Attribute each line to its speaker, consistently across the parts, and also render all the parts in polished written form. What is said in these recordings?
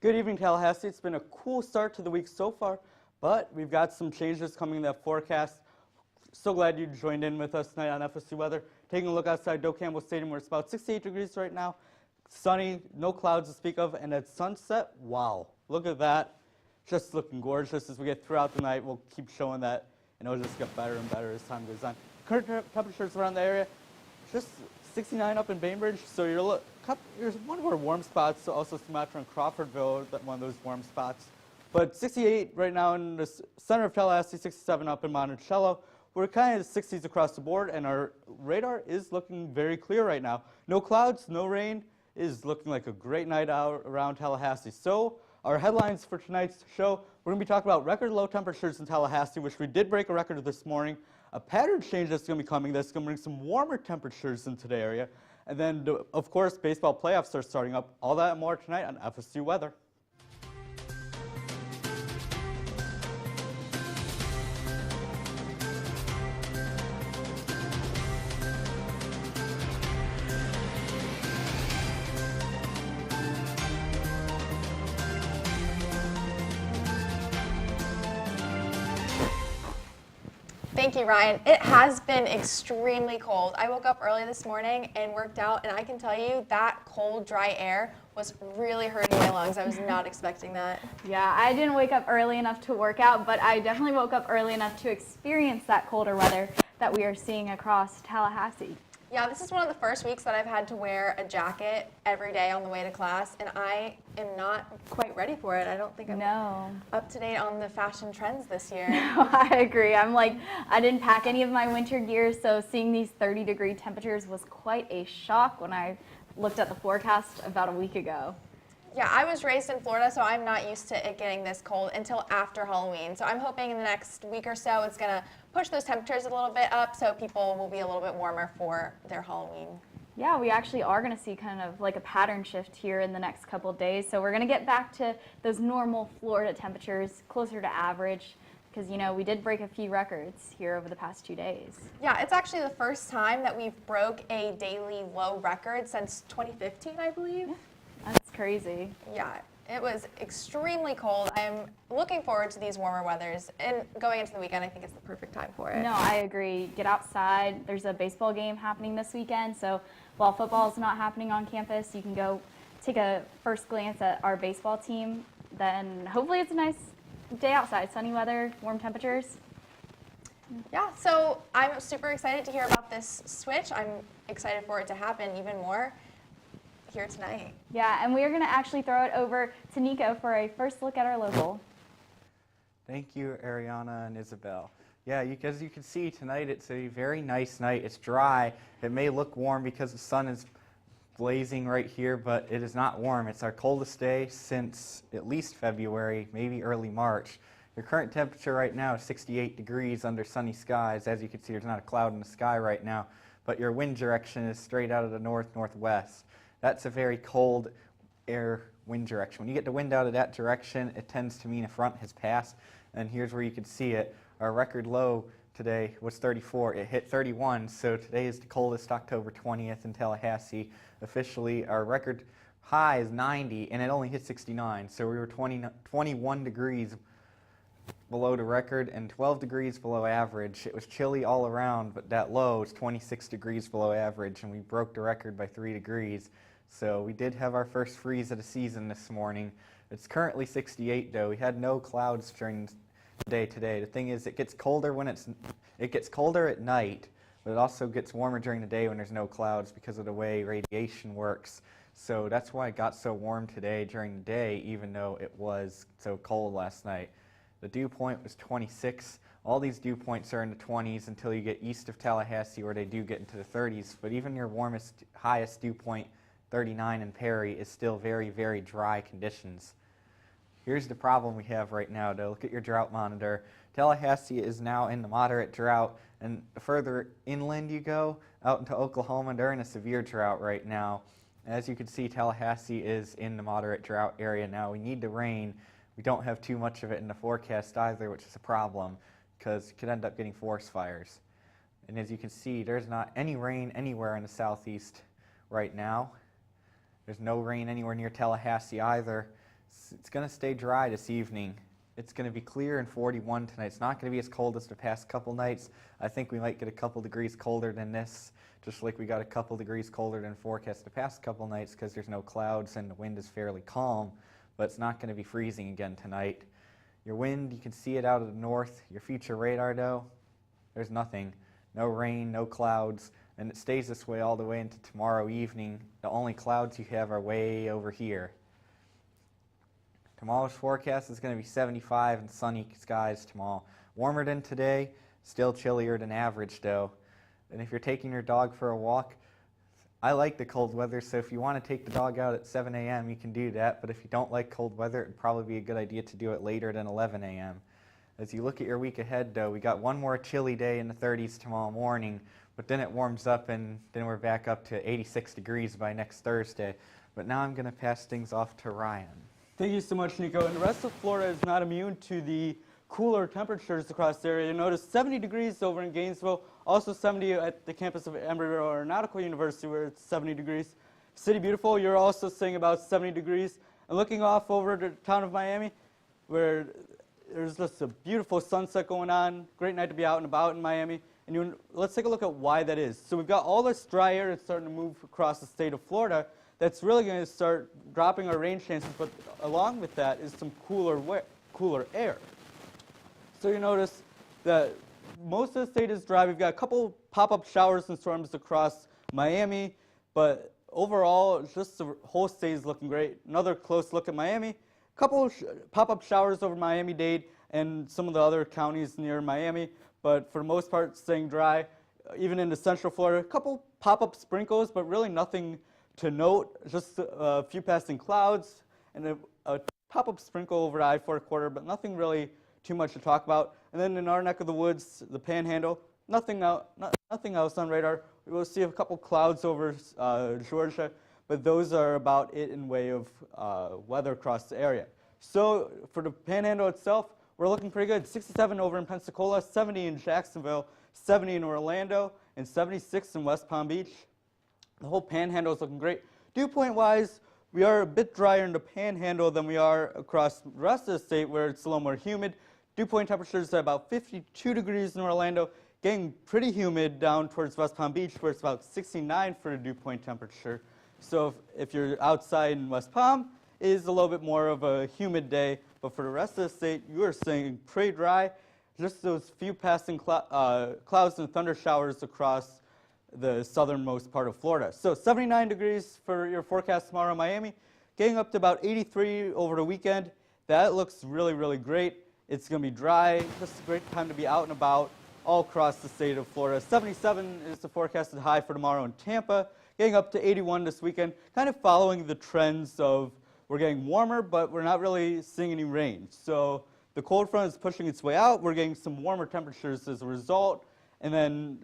Speaker 1: Good evening, Tallahassee. It's been a cool start to the week so far, but we've got some changes coming in that forecast. So glad you joined in with us tonight on FSU weather. Taking a look outside Doak Campbell Stadium, where it's about 68 degrees right now. Sunny, no clouds to speak of, and at sunset, wow, look at that. Just looking gorgeous as we get throughout the night. We'll keep showing that, and it'll just get better and better as time goes on. Current temperatures around the area, just 69 up in Bainbridge, so there's one of our warm spots, also Sumatra and Crawfordville, one of those warm spots. But 68 right now in the center of Tallahassee, 67 up in Monticello. We're kind of 60s across the board, and our radar is looking very clear right now. No clouds, no rain. It is looking like a great night out around Tallahassee. So our headlines for tonight's show, we're going to be talking about record low temperatures in Tallahassee, which we did break a record this morning. A pattern change that's going to be coming that's going to bring some warmer temperatures into the area. And then, of course, baseball playoffs are starting up. All that and more tonight on FSU Weather.
Speaker 2: Thank you, Ryan. It has been extremely cold. I woke up early this morning and worked out, and I can tell you that cold, dry air was really hurting my lungs. I was not expecting that.
Speaker 3: Yeah, I didn't wake up early enough to work out, but I definitely woke up early enough to experience that colder weather that we are seeing across Tallahassee.
Speaker 2: Yeah, this is one of the first weeks that I've had to wear a jacket every day on the way to class, and I am not quite ready for it. I don't think I'm up to date on the fashion trends this year.
Speaker 3: No, I agree. I didn't pack any of my winter gear, so seeing these 30-degree temperatures was quite a shock when I looked at the forecast about a week ago.
Speaker 2: Yeah, I was raised in Florida, so I'm not used to it getting this cold until after Halloween. So I'm hoping in the next week or so it's going to push those temperatures a little bit up so people will be a little bit warmer for their Halloween.
Speaker 3: Yeah, we actually are going to see kind of like a pattern shift here in the next couple of days. So we're going to get back to those normal Florida temperatures, closer to average, because, you know, we did break a few records here over the past 2 days.
Speaker 2: Yeah, it's actually the first time that we've broke a daily low record since 2015, I believe.
Speaker 3: Yeah. That's crazy.
Speaker 2: Yeah, it was extremely cold. I'm looking forward to these warmer weathers, and going into the weekend, I think it's the perfect time for it.
Speaker 3: No, I agree. Get outside. There's a baseball game happening this weekend, so while football is not happening on campus, you can go take a first glance at our baseball team. Then hopefully it's a nice day outside, sunny weather, warm temperatures.
Speaker 2: Yeah, so I'm super excited to hear about this switch. I'm excited for it to happen even more here tonight.
Speaker 3: Yeah, and we are going to actually throw it over to Nico for a first look at our local.
Speaker 4: Thank you, Ariana and Isabel. Yeah, as you can see tonight, it's a very nice night. It's dry. It may look warm because the sun is blazing right here, but it is not warm. It's our coldest day since at least February, maybe early March. Your current temperature right now is 68 degrees under sunny skies. As you can see, there's not a cloud in the sky right now, but your wind direction is straight out of the north-northwest. That's a very cold air wind direction. When you get the wind out of that direction, it tends to mean a front has passed, and here's where you can see it. Our record low today was 34. It hit 31, so today is the coldest October 20th in Tallahassee. Officially, our record high is 90, and it only hit 69, so we were 21 degrees below the record and 12 degrees below average. It was chilly all around, but that low is 26 degrees below average, and we broke the record by 3 degrees. So we did have our first freeze of the season this morning. It's currently 68 though. We had no clouds during the day today. The thing is, it gets colder at night, but it also gets warmer during the day when there's no clouds because of the way radiation works. So that's why it got so warm today during the day, even though it was so cold last night. The dew point was 26. All these dew points are in the 20s until you get east of Tallahassee, where they do get into the 30s. But even your warmest, highest dew point, 39 in Perry, is still very, very dry conditions. Here's the problem we have right now, though. Look at your drought monitor. Tallahassee is now in the moderate drought, and the further inland you go, out into Oklahoma, they're in a severe drought right now. As you can see, Tallahassee is in the moderate drought area now. We need the rain. We don't have too much of it in the forecast either, which is a problem, because you could end up getting forest fires. And as you can see, there's not any rain anywhere in the southeast right now. There's no rain anywhere near Tallahassee either. It's going to stay dry this evening. It's going to be clear and 41 tonight. It's not going to be as cold as the past couple nights. I think we might get a couple degrees colder than this, just like we got a couple degrees colder than forecast the past couple nights because there's no clouds and the wind is fairly calm, but it's not going to be freezing again tonight. Your wind, you can see it out of the north. Your future radar, though, there's nothing. No rain, no clouds, and it stays this way all the way into tomorrow evening. The only clouds you have are way over here. Tomorrow's forecast is going to be 75 and sunny skies tomorrow. Warmer than today, still chillier than average though. And if you're taking your dog for a walk, I like the cold weather, so if you want to take the dog out at 7 a.m., you can do that. But if you don't like cold weather, it would probably be a good idea to do it later than 11 a.m. As you look at your week ahead though, we got one more chilly day in the 30s tomorrow morning, but then it warms up and then we're back up to 86 degrees by next Thursday. But now I'm going to pass things off to Ryan.
Speaker 1: Thank you so much, Nico. And the rest of Florida is not immune to the cooler temperatures across the area. You notice 70 degrees over in Gainesville, also 70 at the campus of Embry-Riddle Aeronautical University where it's 70 degrees. City Beautiful, you're also seeing about 70 degrees. And looking off over the town of Miami, where there's just a beautiful sunset going on, great night to be out and about in Miami. And let's take a look at why that is. So we've got all this dry air that's starting to move across the state of Florida. That's really going to start dropping our rain chances, but along with that is some cooler air. So you notice that most of the state is dry. We've got a couple pop-up showers and storms across Miami, but overall, just the whole state is looking great. Another close look at Miami. A couple pop-up showers over Miami-Dade and some of the other counties near Miami, but for the most part, staying dry. Even into Central Florida, a couple pop-up sprinkles, but really nothing to note, just a few passing clouds and a pop-up sprinkle over I-4 but nothing really too much to talk about. And then in our neck of the woods, the Panhandle, nothing else on radar. We will see a couple clouds over Georgia, but those are about it in way of weather across the area. So for the Panhandle itself, we're looking pretty good. 67 over in Pensacola, 70 in Jacksonville, 70 in Orlando, and 76 in West Palm Beach. The whole Panhandle is looking great. Dew point-wise, we are a bit drier in the Panhandle than we are across the rest of the state where it's a little more humid. Dew point temperatures are about 52 degrees in Orlando, getting pretty humid down towards West Palm Beach where it's about 69 for the dew point temperature. So if you're outside in West Palm, it is a little bit more of a humid day, but for the rest of the state, you are staying pretty dry. Just those few passing clouds and thunder showers across the southernmost part of Florida. So 79 degrees for your forecast tomorrow in Miami, getting up to about 83 over the weekend. That looks really, really great. It's going to be dry, just a great time to be out and about all across the state of Florida. 77 is the forecasted high for tomorrow in Tampa, getting up to 81 this weekend, kind of following the trends of we're getting warmer, but we're not really seeing any rain. So the cold front is pushing its way out. We're getting some warmer temperatures as a result, and then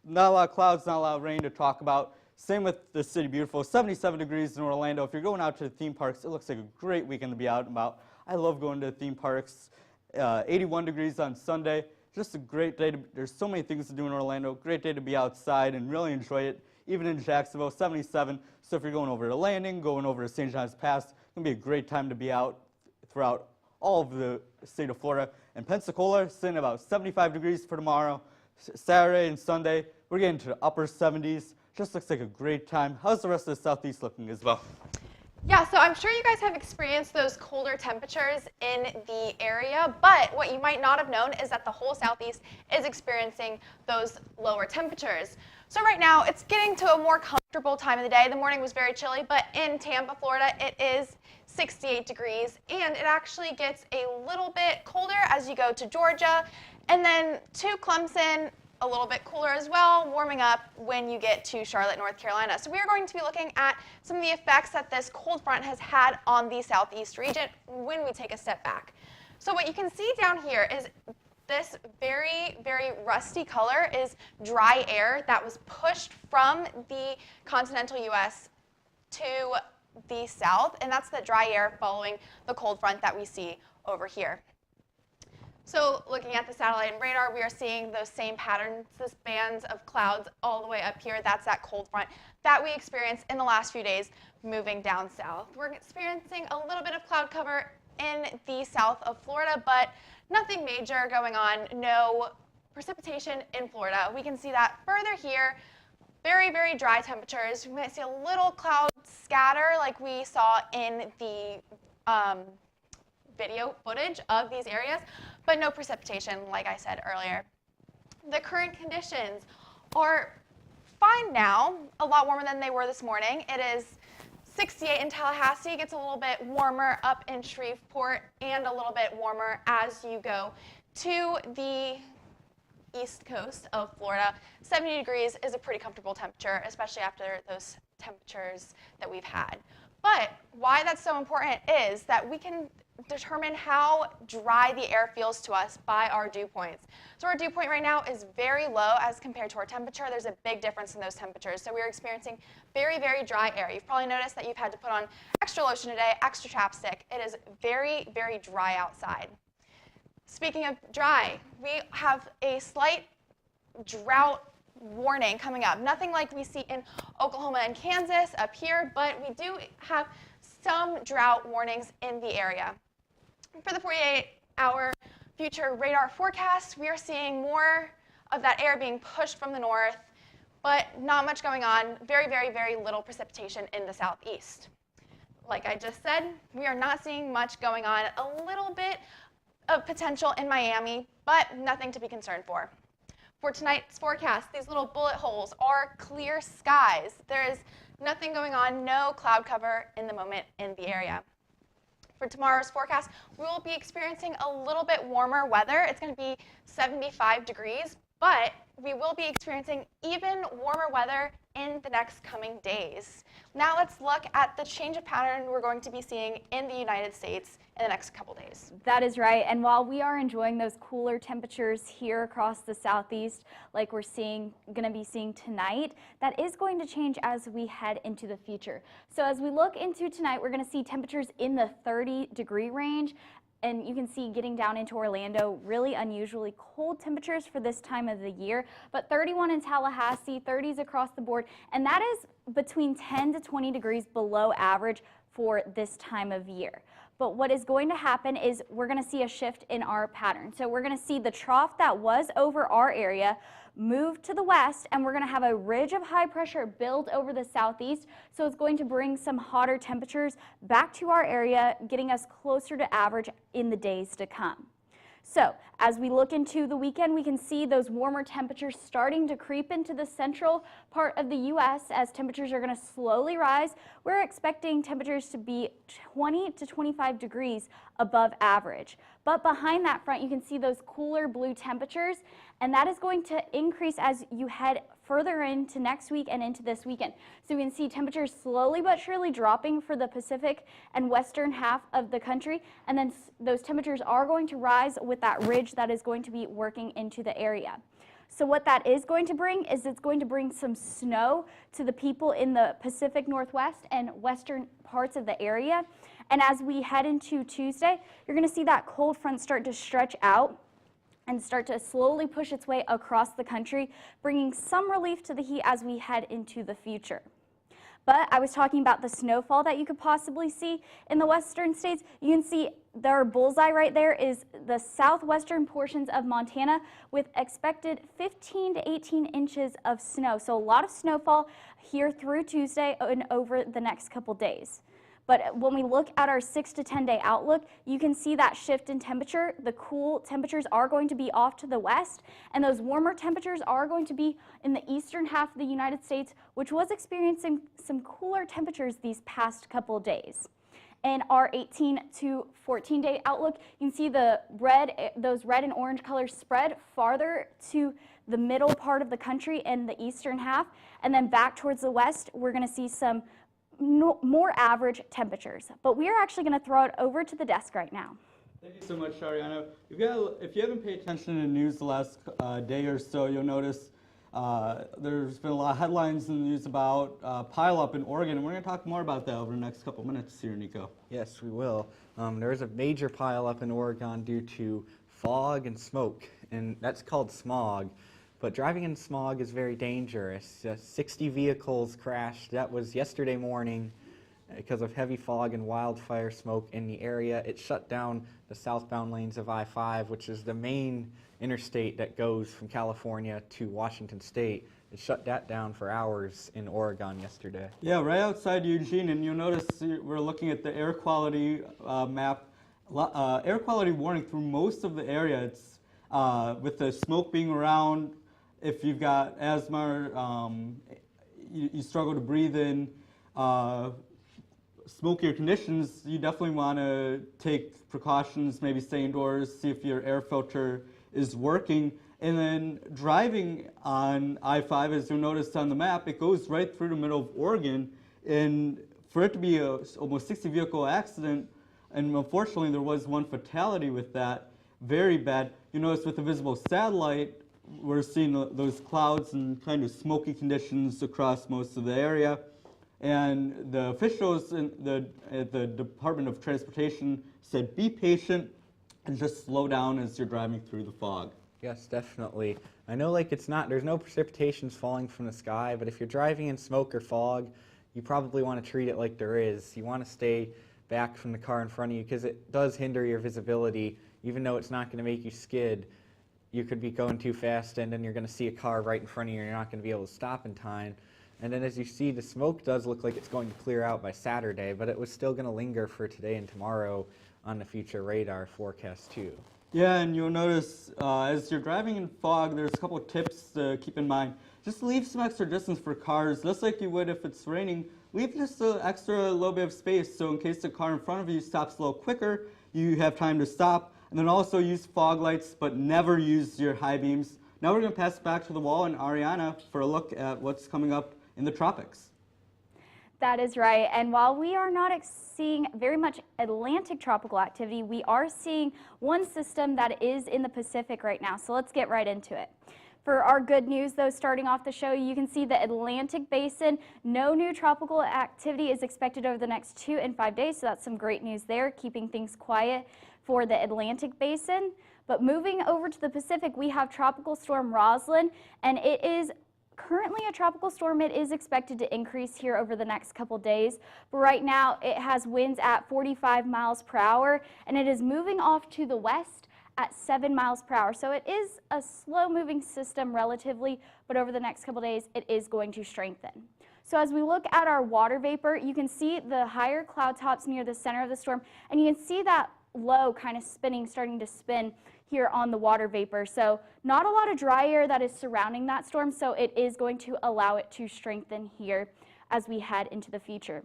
Speaker 1: not a lot of clouds, not a lot of rain to talk about. Same with the City Beautiful, 77 degrees in Orlando. If you're going out to the theme parks, it looks like a great weekend to be out and about. I love going to theme parks. 81 degrees on Sunday. Just a great day. There's so many things to do in Orlando. Great day to be outside and really enjoy it. Even in Jacksonville, 77. So if you're going over to Landing, going over to St. John's Pass, it's going to be a great time to be out throughout all of the state of Florida. And Pensacola, sitting about 75 degrees for tomorrow. Saturday and Sunday, we're getting to the upper 70s. Just looks like a great time. How's the rest of the Southeast looking as well?
Speaker 2: Yeah, so I'm sure you guys have experienced those colder temperatures in the area, but what you might not have known is that the whole Southeast is experiencing those lower temperatures. So right now, it's getting to a more comfortable time of the day. The morning was very chilly, but in Tampa, Florida, it is 68 degrees, and it actually gets a little bit colder as you go to Georgia, and then to Clemson, a little bit cooler as well, warming up when you get to Charlotte, North Carolina. So we are going to be looking at some of the effects that this cold front has had on the Southeast region when we take a step back. So what you can see down here is this very, very rusty color is dry air that was pushed from the continental U.S. to the south, and that's the dry air following the cold front that we see over here. So looking at the satellite and radar, we are seeing those same patterns, those bands of clouds all the way up here. That's that cold front that we experienced in the last few days moving down south. We're experiencing a little bit of cloud cover in the south of Florida, but nothing major going on, no precipitation in Florida. We can see that further here. Very, very dry temperatures. We might see a little cloud scatter like we saw in the video footage of these areas, but no precipitation, like I said earlier. The current conditions are fine now, a lot warmer than they were this morning. It is 68 in Tallahassee. It gets a little bit warmer up in Shreveport and a little bit warmer as you go to the east coast of Florida. 70 degrees is a pretty comfortable temperature, especially after those temperatures that we've had. But why that's so important is that we can determine how dry the air feels to us by our dew points. So our dew point right now is very low as compared to our temperature. There's a big difference in those temperatures. So we're experiencing very, very dry air. You've probably noticed that you've had to put on extra lotion today, extra chapstick. It is very, very dry outside. Speaking of dry, we have a slight drought warning coming up. Nothing like we see in Oklahoma and Kansas up here, but we do have some drought warnings in the area. For the 48-hour future radar forecast, we are seeing more of that air being pushed from the north, but not much going on. Very, very, very little precipitation in the southeast. Like I just said, we are not seeing much going on. A little bit of potential in Miami, but nothing to be concerned for. For tonight's forecast, these little bullet holes are clear skies. There is nothing going on, no cloud cover in the moment in the area. For tomorrow's forecast, we will be experiencing a little bit warmer weather. It's going to be 75 degrees, but we will be experiencing even warmer weather in the next coming days. Now let's look at the change of pattern we're going to be seeing in the United States in the next couple days.
Speaker 3: That is right. And while we are enjoying those cooler temperatures here across the southeast, like we're going to be seeing tonight, that is going to change as we head into the future. So as we look into tonight, we're going to see temperatures in the 30-degree range. And you can see getting down into Orlando, really unusually cold temperatures for this time of the year, but 31 in Tallahassee, 30s across the board, and that is between 10 to 20 degrees below average for this time of year. But what is going to happen is we're going to see a shift in our pattern. So we're going to see the trough that was over our area move to the west, and we're going to have a ridge of high pressure build over the southeast. So it's going to bring some hotter temperatures back to our area, getting us closer to average in the days to come. So as we look into the weekend, we can see those warmer temperatures starting to creep into the central part of the U.S. as temperatures are going to slowly rise. We're expecting temperatures to be 20 to 25 degrees above average. But behind that front, you can see those cooler blue temperatures, and that is going to increase as you head further into next week and into this weekend. So we can see temperatures slowly but surely dropping for the Pacific and western half of the country, and then those temperatures are going to rise with that ridge that is going to be working into the area. So what that is going to bring is it's going to bring some snow to the people in the Pacific Northwest and western parts of the area. And as we head into Tuesday, you're going to see that cold front start to stretch out and start to slowly push its way across the country, bringing some relief to the heat as we head into the future. But I was talking about the snowfall that you could possibly see in the western states. You can see their bullseye right there is the southwestern portions of Montana with expected 15 to 18 inches of snow. So a lot of snowfall here through Tuesday and over the next couple days. But when we look at our 6 to 10 day outlook, you can see that shift in temperature. The cool temperatures are going to be off to the west, and those warmer temperatures are going to be in the eastern half of the United States, which was experiencing some cooler temperatures these past couple days. In our 18 to 14 day outlook, you can see those red and orange colors spread farther to the middle part of the country in the eastern half, and then back towards the west, we're going to see some more average temperatures. But we are actually going to throw it over to the desk right now.
Speaker 1: Thank you so much, Ariana. If you haven't paid attention to the news the last day or so, you'll notice there's been a lot of headlines in the news about pileup in Oregon, and we're going to talk more about that over the next couple minutes here, Nico.
Speaker 4: Yes, we will. There is a major pileup in Oregon due to fog and smoke, and that's called smog. But driving in smog is very dangerous. 60 vehicles crashed. That was yesterday morning because of heavy fog and wildfire smoke in the area. It shut down the southbound lanes of I-5, which is the main interstate that goes from California to Washington State. It shut that down for hours in Oregon yesterday.
Speaker 1: Yeah, right outside Eugene, and you'll notice we're looking at the air quality map. Air quality warning through most of the area. It's with the smoke being around. If you've got asthma, you struggle to breathe in smokier conditions, you definitely want to take precautions, maybe stay indoors, see if your air filter is working. And then driving on I-5, as you'll notice on the map, it goes right through the middle of Oregon. And for it to be a almost 60 vehicle accident, and unfortunately there was one fatality with that, very bad. You notice with the visible satellite, we're seeing those clouds and kind of smoky conditions across most of the area. And the officials at the Department of Transportation said, be patient and just slow down as you're driving through the fog.
Speaker 4: Yes, definitely. I know there's no precipitations falling from the sky, but if you're driving in smoke or fog, you probably want to treat it like there is. You want to stay back from the car in front of you because it does hinder your visibility. Even though it's not going to make you skid, you could be going too fast and then you're going to see a car right in front of you and you're not going to be able to stop in time. And then as you see, the smoke does look like it's going to clear out by Saturday, but it was still going to linger for today and tomorrow on the future radar forecast too.
Speaker 1: Yeah, and you'll notice as you're driving in fog, there's a couple of tips to keep in mind. Just leave some extra distance for cars, just like you would if it's raining. Leave just an extra little bit of space, so in case the car in front of you stops a little quicker, you have time to stop. And then also use fog lights, but never use your high beams. Now we're going to pass it back to the wall and Ariana for a look at what's coming up in the tropics.
Speaker 3: That is right. And while we are not seeing very much Atlantic tropical activity, we are seeing one system that is in the Pacific right now. So let's get right into it. For our good news, though, starting off the show, you can see the Atlantic Basin. No new tropical activity is expected over the next 2 and 5 days, so that's some great news there, keeping things quiet for the Atlantic Basin. But moving over to the Pacific, we have Tropical Storm Roslyn, and it is currently a tropical storm. It is expected to increase here over the next couple days, but right now it has winds at 45 miles per hour, and it is moving off to the west at 7 miles per hour. So it is a slow-moving system relatively, but over the next couple days, it is going to strengthen. So as we look at our water vapor, you can see the higher cloud tops near the center of the storm, and you can see that low kind of starting to spin here on the water vapor. So not a lot of dry air that is surrounding that storm, so it is going to allow it to strengthen here as we head into the future.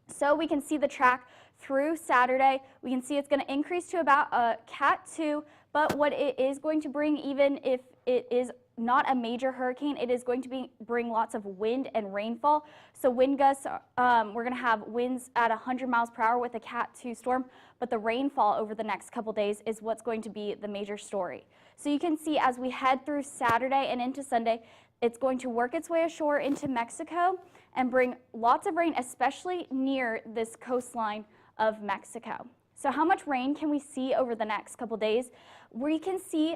Speaker 3: So we can see the track through Saturday. We can see it's going to increase to about a Cat 2, but what it is going to bring, even if it is not a major hurricane, it is going to bring lots of wind and rainfall. So wind gusts, we're going to have winds at 100 miles per hour with a Cat 2 storm, but the rainfall over the next couple days is what's going to be the major story. So you can see as we head through Saturday and into Sunday, it's going to work its way ashore into Mexico and bring lots of rain, especially near this coastline of Mexico. So how much rain can we see over the next couple days? We can see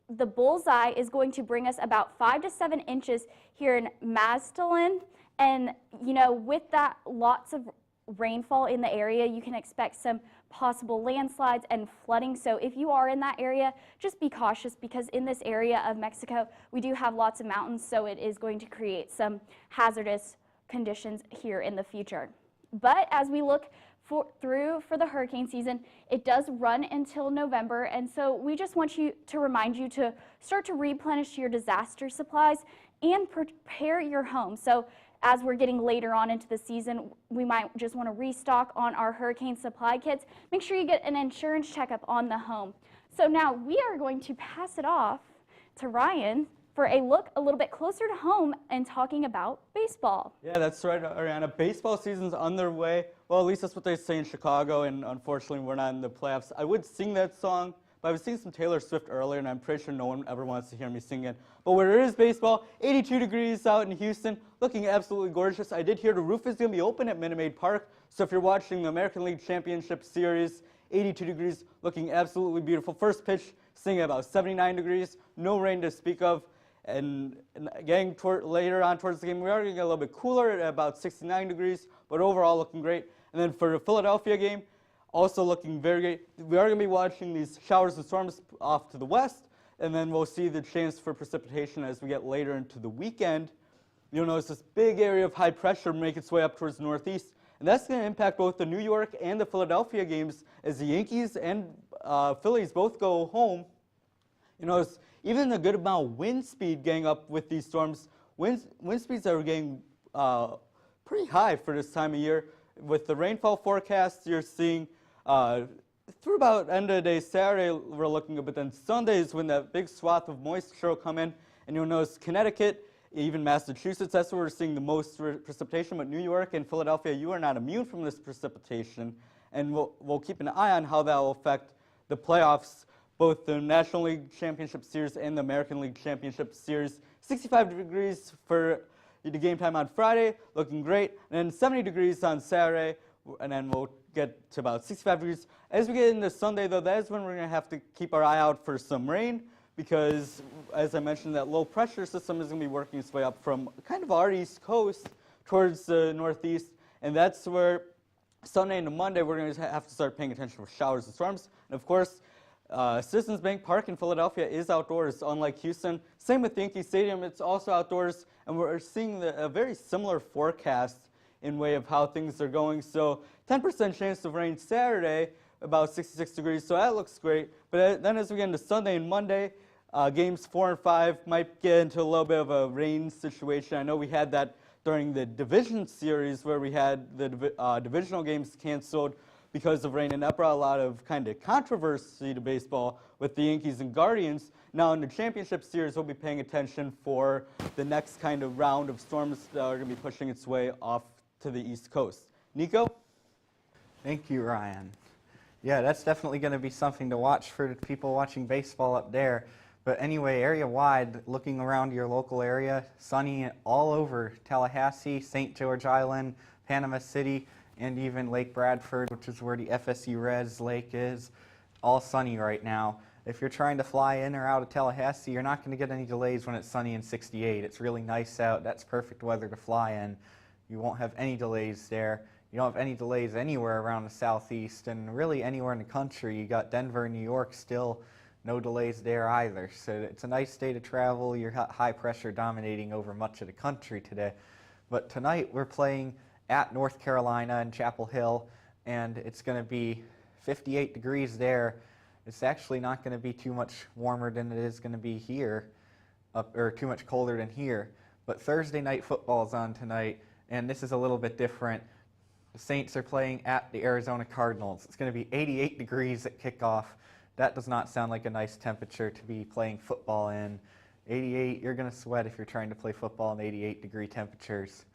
Speaker 3: the bullseye is going to bring us about 5 to 7 inches here in Mazatlan, and with that lots of rainfall in the area, you can expect some possible landslides and flooding. So if you are in that area, just be cautious, because in this area of Mexico we do have lots of mountains, so it is going to create some hazardous conditions here in the future. But as we look through for the hurricane season, it does run until November, and so we just want to remind you to start to replenish your disaster supplies and prepare your home. So as we're getting later on into the season, we might just want to restock on our hurricane supply kits. Make sure you get an insurance checkup on the home. So now we are going to pass it off to Ryan for a look a little bit closer to home and talking about baseball.
Speaker 1: Yeah, that's right, Ariana. Baseball season's underway. Well, at least that's what they say in Chicago, and unfortunately we're not in the playoffs. I would sing that song, but I was singing some Taylor Swift earlier, and I'm pretty sure no one ever wants to hear me sing it. But where there is baseball, 82 degrees out in Houston, looking absolutely gorgeous. I did hear the roof is going to be open at Minute Maid Park, so if you're watching the American League Championship Series, 82 degrees, looking absolutely beautiful. First pitch staying at about 79 degrees. No rain to speak of. And getting later on towards the game, we are going to get a little bit cooler at about 69 degrees, but overall looking great. And then for the Philadelphia game, also looking very great. We are going to be watching these showers and storms off to the west, and then we'll see the chance for precipitation as we get later into the weekend. You'll notice this big area of high pressure make its way up towards the northeast, and that's going to impact both the New York and the Philadelphia games as the Yankees and Phillies both go home. You notice even a good amount of wind speed getting up with these storms. Wind speeds are getting pretty high for this time of year. With the rainfall forecast, you're seeing through about end of the day Saturday we're looking at, but then Sunday is when that big swath of moisture will come in, and you'll notice Connecticut, even Massachusetts, that's where we're seeing the most precipitation, but New York and Philadelphia, you are not immune from this precipitation, and we'll keep an eye on how that will affect the playoffs, both the National League Championship Series and the American League Championship Series. 65 degrees for the game time on Friday, looking great, and then 70 degrees on Saturday, and then we'll get to about 65 degrees. As we get into Sunday, though, that is when we're going to have to keep our eye out for some rain, because, as I mentioned, that low pressure system is going to be working its way up from kind of our east coast towards the northeast, and that's where Sunday into Monday we're going to have to start paying attention for showers and storms. And of course, Citizens Bank Park in Philadelphia is outdoors, unlike Houston. Same with Yankee Stadium, it's also outdoors, and we're seeing a very similar forecast in way of how things are going. So 10% chance of rain Saturday, about 66 degrees, so that looks great. But then as we get into Sunday and Monday, games 4 and 5 might get into a little bit of a rain situation. I know we had that during the division series where we had the divisional games canceled because of rain, and that brought a lot of kind of controversy to baseball with the Yankees and Guardians. Now in the championship series, we'll be paying attention for the next kind of round of storms that are going to be pushing its way off to the East Coast. Nico?
Speaker 4: Thank you, Ryan. Yeah, that's definitely going to be something to watch for the people watching baseball up there. But anyway, area-wide, looking around your local area, sunny all over Tallahassee, St. George Island, Panama City, and even Lake Bradford, which is where the FSU Reds Lake is, all sunny right now. If you're trying to fly in or out of Tallahassee, you're not going to get any delays when it's sunny and 68. It's really nice out. That's perfect weather to fly in. You won't have any delays there. You don't have any delays anywhere around the southeast, and really anywhere in the country. You got Denver and New York still, no delays there either. So it's a nice day to travel. You're high pressure dominating over much of the country today. But tonight we're playing at North Carolina in Chapel Hill, and it's going to be 58 degrees there. It's actually not going to be too much warmer than it is going to be here, or too much colder than here. But Thursday night football is on tonight, and this is a little bit different. The Saints are playing at the Arizona Cardinals. It's going to be 88 degrees at kickoff. That does not sound like a nice temperature to be playing football in. 88, you're going to sweat if you're trying to play football in 88-degree temperatures.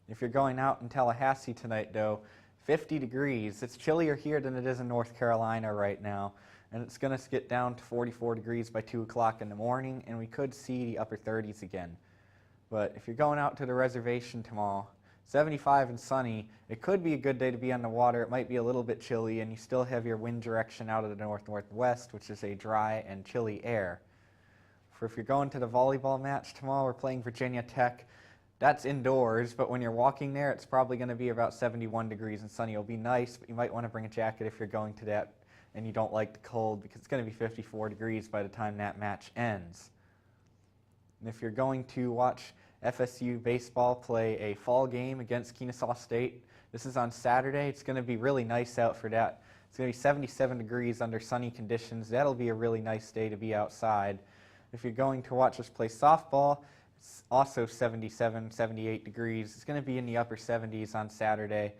Speaker 4: If you're going out in Tallahassee tonight, though, 50 degrees. It's chillier here than it is in North Carolina right now, and it's going to get down to 44 degrees by 2 o'clock in the morning, and we could see the upper 30s again. But if you're going out to the reservation tomorrow, 75 and sunny, it could be a good day to be on the water. It might be a little bit chilly, and you still have your wind direction out of the north-northwest, which is a dry and chilly air. For if you're going to the volleyball match tomorrow, we're playing Virginia Tech. That's indoors, but when you're walking there, it's probably going to be about 71 degrees and sunny. It'll be nice, but you might want to bring a jacket if you're going to that and you don't like the cold, because it's going to be 54 degrees by the time that match ends. And if you're going to watch FSU baseball play a fall game against Kennesaw State, this is on Saturday. It's going to be really nice out for that. It's going to be 77 degrees under sunny conditions. That'll be a really nice day to be outside. If you're going to watch us play softball, it's also 77, 78 degrees. It's going to be in the upper 70s on Saturday.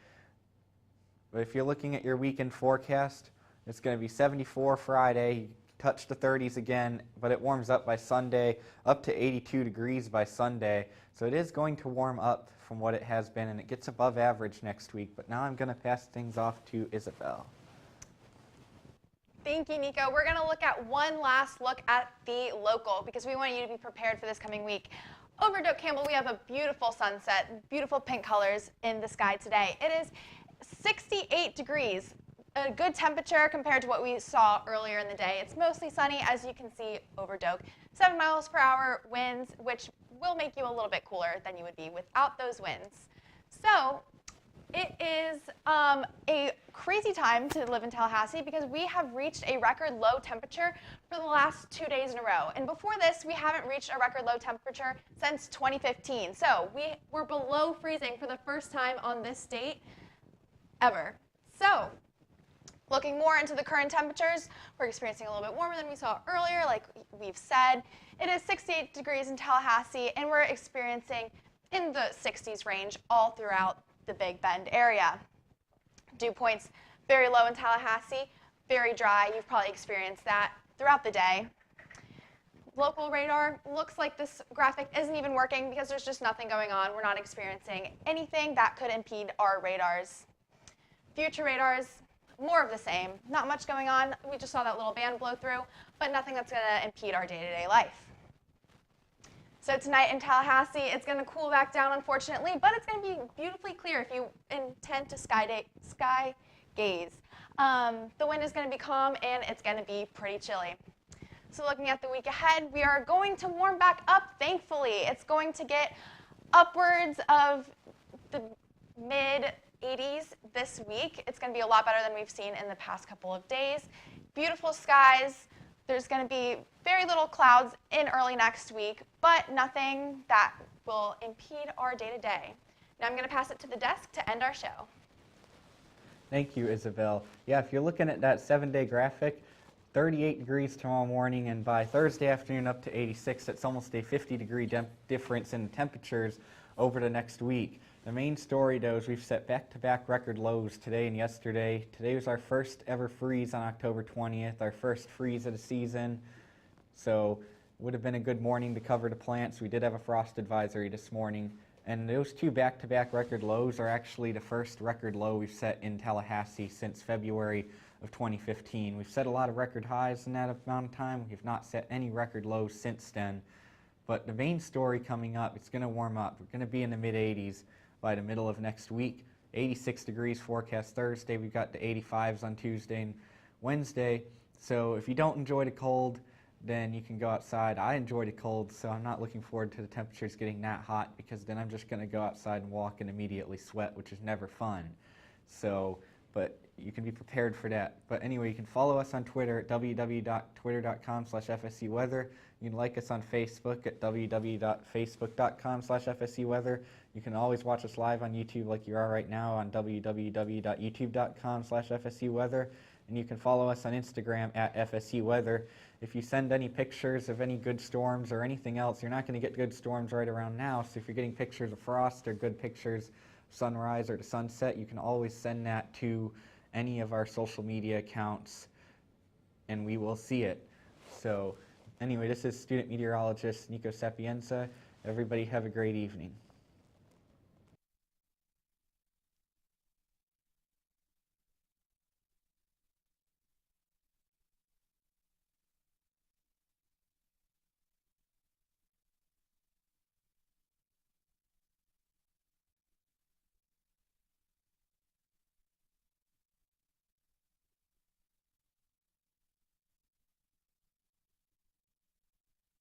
Speaker 4: But if you're looking at your weekend forecast, it's going to be 74 Friday, touch the 30s again, but it warms up by Sunday, up to 82 degrees by Sunday. So it is going to warm up from what it has been, and it gets above average next week. But now I'm going to pass things off to Isabel.
Speaker 2: Thank you, Nico. We're going to look at one last look at the local because we want you to be prepared for this coming week. Over at Doak Campbell, we have a beautiful sunset, beautiful pink colors in the sky today. It is 68 degrees, a good temperature compared to what we saw earlier in the day. It's mostly sunny, as you can see over Doak. 7 miles per hour winds, which will make you a little bit cooler than you would be without those winds. So it is a crazy time to live in Tallahassee because we have reached a record low temperature for the last 2 days in a row. And before this, we haven't reached a record low temperature since 2015. So we were below freezing for the first time on this date ever. So looking more into the current temperatures, we're experiencing a little bit warmer than we saw earlier, like we've said. It is 68 degrees in Tallahassee, and we're experiencing in the 60s range all throughout the Big Bend area. Dew points very low in Tallahassee, very dry. You've probably experienced that throughout the day. Local radar looks like this graphic isn't even working because there's just nothing going on. We're not experiencing anything that could impede our radars. Future radars, more of the same. Not much going on. We just saw that little band blow through, but nothing that's going to impede our day-to-day life. So tonight in Tallahassee, it's going to cool back down, unfortunately, but it's going to be beautifully clear if you intend to sky gaze. The wind is going to be calm, and it's going to be pretty chilly. So looking at the week ahead, we are going to warm back up, thankfully. It's going to get upwards of the mid-80s this week. It's going to be a lot better than we've seen in the past couple of days. Beautiful skies. There's going to be very little clouds in early next week, but nothing that will impede our day-to-day. Now I'm going to pass it to the desk to end our show.
Speaker 4: Thank you, Isabel. Yeah, if you're looking at that 7-day graphic, 38 degrees tomorrow morning, and by Thursday afternoon up to 86. That's almost a 50-degree difference in temperatures over the next week. The main story, though, is we've set back-to-back record lows today and yesterday. Today was our first ever freeze on October 20th, our first freeze of the season. So it would have been a good morning to cover the plants. We did have a frost advisory this morning. And those two back-to-back record lows are actually the first record low we've set in Tallahassee since February of 2015. We've set a lot of record highs in that amount of time. We've not set any record lows since then. But the main story coming up, it's going to warm up. We're going to be in the mid-80s by the middle of next week. 86 degrees forecast Thursday. We've got the 85s on Tuesday and Wednesday. So if you don't enjoy the cold, then you can go outside. I enjoy the cold, so I'm not looking forward to the temperatures getting that hot because then I'm just going to go outside and walk and immediately sweat, which is never fun. So, but you can be prepared for that. But anyway, you can follow us on Twitter at www.twitter.com/FSU weather. You can like us on Facebook at www.facebook.com/FSU weather. You can always watch us live on YouTube like you are right now on www.youtube.com/FSU weather. And you can follow us on Instagram at FSU weather. If you send any pictures of any good storms or anything else, you're not going to get good storms right around now. So if you're getting pictures of frost or good pictures of sunrise or the sunset, you can always send that to any of our social media accounts and we will see it. So anyway, this is student meteorologist Nico Sapienza. Everybody have a great evening.